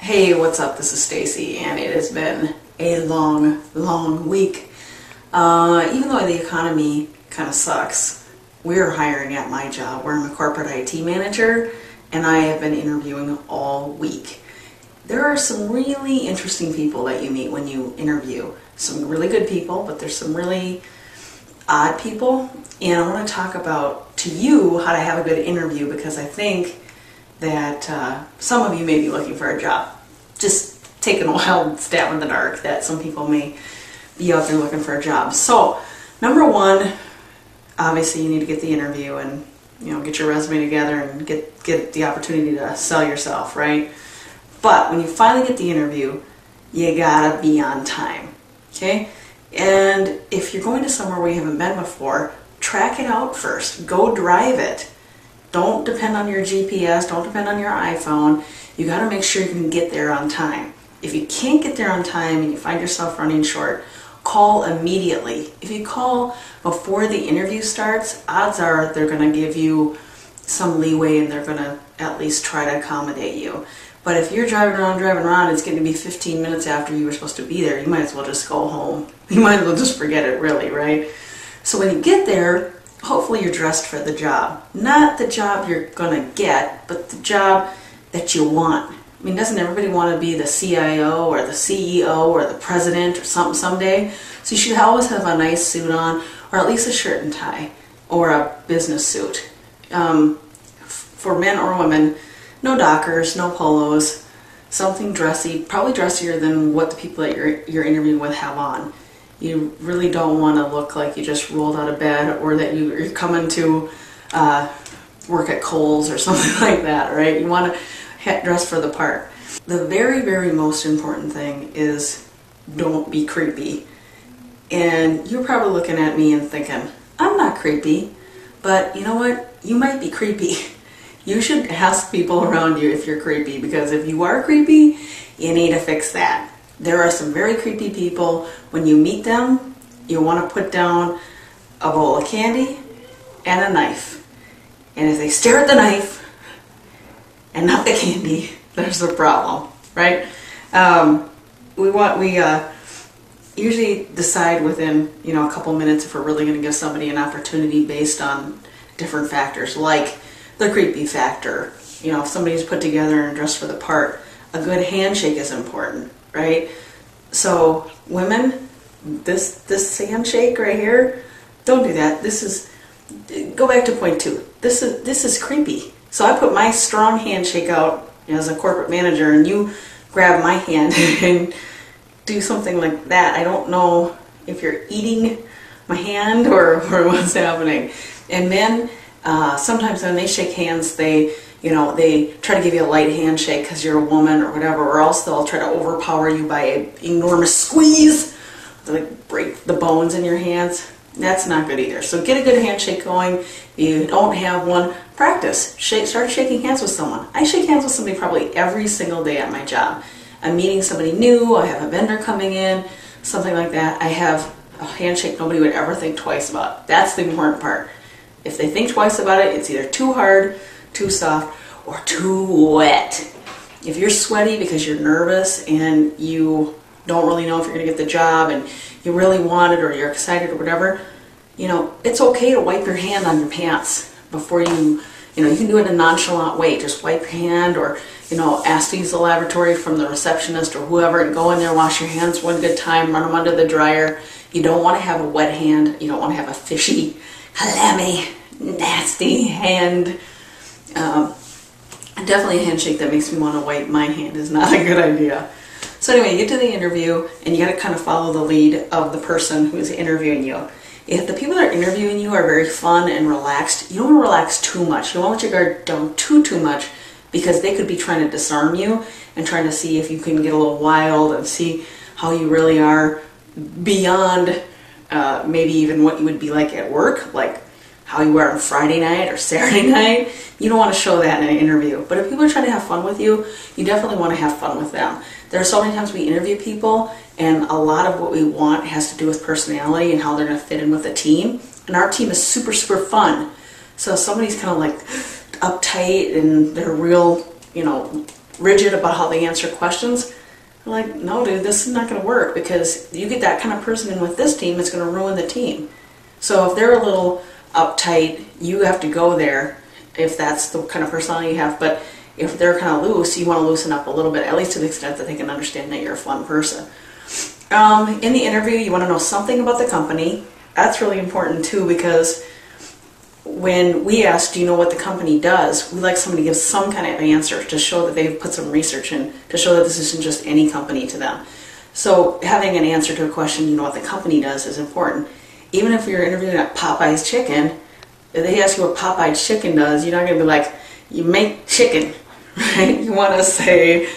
Hey, what's up? This is Stacy, and it has been a long week. Even though the economy kind of sucks, we're hiring at my job where I'm a corporate IT manager, and I have been interviewing all week. There are some really interesting people that you meet when you interview. Some really good people, but there's some really odd people, and I want to talk about to you how to have a good interview, because I think that some of you may be looking for a job. Just taking a wild stab in the dark that some people may be out there looking for a job. So, number one, obviously you need to get the interview and get your resume together and get the opportunity to sell yourself, right? But when you finally get the interview, you gotta be on time, okay? And if you're going to somewhere where you haven't been before, track it out first. Go drive it. Don't depend on your GPS, don't depend on your iPhone. You got to make sure you can get there on time. If you can't get there on time and you find yourself running short, call immediately. If you call before the interview starts, odds are they're going to give you some leeway and they're going to at least try to accommodate you. But if you're driving around, it's going to be 15 minutes after you were supposed to be there, you might as well just go home. You might as well just forget it, really, right? So when you get there, hopefully you're dressed for the job. Not the job you're going to get, but the job that you want. I mean, doesn't everybody want to be the CIO or the CEO or the president or something someday? So you should always have a nice suit on, or at least a shirt and tie, or a business suit. For men or women, no dockers, no polos, something dressy, probably dressier than what the people that you're interviewing with have on. You really don't want to look like you just rolled out of bed, or that you're coming to work at Kohl's or something like that, right? You want to dress for the part. The very most important thing is don't be creepy. And you're probably looking at me and thinking, I'm not creepy, but you know what? You might be creepy. You should ask people around you if you're creepy, because if you are creepy, you need to fix that. There are some very creepy people. When you meet them, you want to put down a bowl of candy and a knife. And if they stare at the knife and not the candy, there's a problem, right? We usually decide within a couple minutes if we're really going to give somebody an opportunity based on different factors, like the creepy factor. If somebody's put together and dressed for the part, a good handshake is important, right? So women, this handshake right here, don't do that. Go back to point 2. This is creepy. So I put my strong handshake out as a corporate manager, and you grab my hand and do something like that. I don't know if you're eating my hand or what's happening. And men, sometimes when they shake hands, they try to give you a light handshake because you're a woman or whatever, or else they'll try to overpower you by an enormous squeeze, like break the bones in your hands. That's not good either. So get a good handshake going. If you don't have one, practice. Start shaking hands with someone. I shake hands with somebody probably every single day at my job. I'm meeting somebody new, I have a vendor coming in, something like that. I have a handshake nobody would ever think twice about. That's the important part. If they think twice about it, it's either too hard, too soft, or too wet. If you're sweaty because you're nervous and you don't really know if you're going to get the job and you really want it, or you're excited or whatever, it's okay to wipe your hand on your pants before you can do it in a nonchalant way. Just wipe your hand, or ask to use the lavatory from the receptionist or whoever, and go in there, wash your hands one good time, run them under the dryer. You don't want to have a wet hand. You don't want to have a fishy, clammy, nasty hand. Definitely a handshake that makes me want to wipe my hand is not a good idea. So anyway, you get to the interview and you got to kind of follow the lead of the person who's interviewing you. If the people that are interviewing you are very fun and relaxed, you don't want to relax too much. You don't want to let your guard down too much, because they could be trying to disarm you and trying to see if you can get a little wild and see how you really are beyond maybe even what you would be like at work, like how you are on Friday night or Saturday night. You don't want to show that in an interview. But if people are trying to have fun with you, you definitely want to have fun with them. There are so many times we interview people, and a lot of what we want has to do with personality and how they're going to fit in with the team. And our team is super fun. So if somebody's kind of like uptight and they're real, rigid about how they answer questions. I'm like, no dude, this is not going to work, because you get that kind of person in with this team, it's going to ruin the team. So if they're a little uptight, you have to go there if that's the kind of personality you have. But if they're kind of loose, you want to loosen up a little bit, at least to the extent that they can understand that you're a fun person. In the interview, you want to know something about the company. That's really important too, because when we ask, do you know what the company does, we like somebody to give some kind of answer to show that they've put some research in, to show that this isn't just any company to them. So having an answer to a question, you know what the company does, is important. Even if you're interviewing at Popeye's Chicken, if they ask you what Popeye's Chicken does, you're not going to be like, you make chicken, right? You want to say,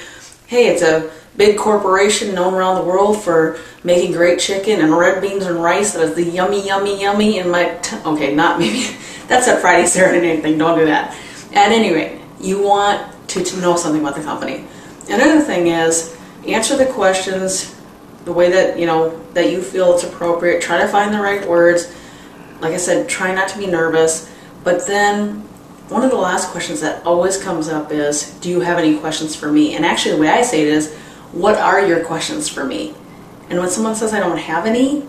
hey, it's a big corporation known around the world for making great chicken and red beans and rice that is the yummy, yummy, yummy in my... Okay, not maybe... That's a Friday Saturday thing, don't do that. At any rate, you want to know something about the company. Another thing is, answer the questions the way that, that you feel it's appropriate. Try to find the right words. Like I said, try not to be nervous. But then, one of the last questions that always comes up is, do you have any questions for me? And actually the way I say it is, what are your questions for me? And when someone says I don't have any,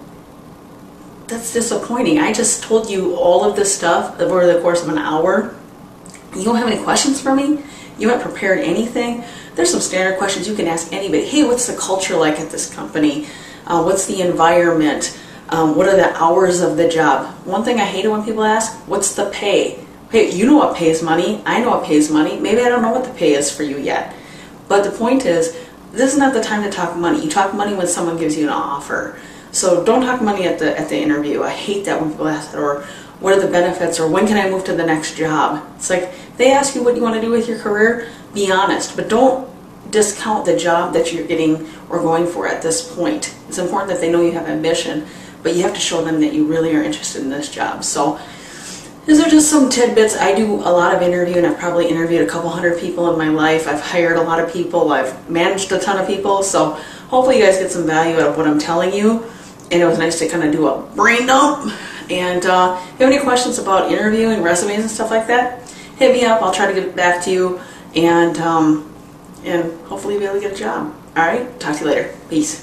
that's disappointing. I just told you all of this stuff over the course of an hour. You don't have any questions for me? You haven't prepared anything? There's some standard questions you can ask anybody. Hey, what's the culture like at this company? What's the environment? What are the hours of the job? One thing I hate it when people ask, what's the pay? Hey, you know what pays money. I know what pays money. Maybe I don't know what the pay is for you yet. But the point is, this is not the time to talk money. You talk money when someone gives you an offer. So don't talk money at the interview. I hate that when people ask that, or what are the benefits, or when can I move to the next job? It's like, if they ask you what you want to do with your career, be honest, but don't discount the job that you're getting or going for at this point. It's important that they know you have ambition, but you have to show them that you really are interested in this job. So these are just some tidbits. I do a lot of interviewing. I've probably interviewed a couple hundred people in my life. I've hired a lot of people. I've managed a ton of people. So hopefully you guys get some value out of what I'm telling you. And it was nice to kind of do a brain dump. And if you have any questions about interviewing, resumes and stuff like that, hit me up. I'll try to get back to you. And hopefully you'll be able to get a job. All right? Talk to you later. Peace.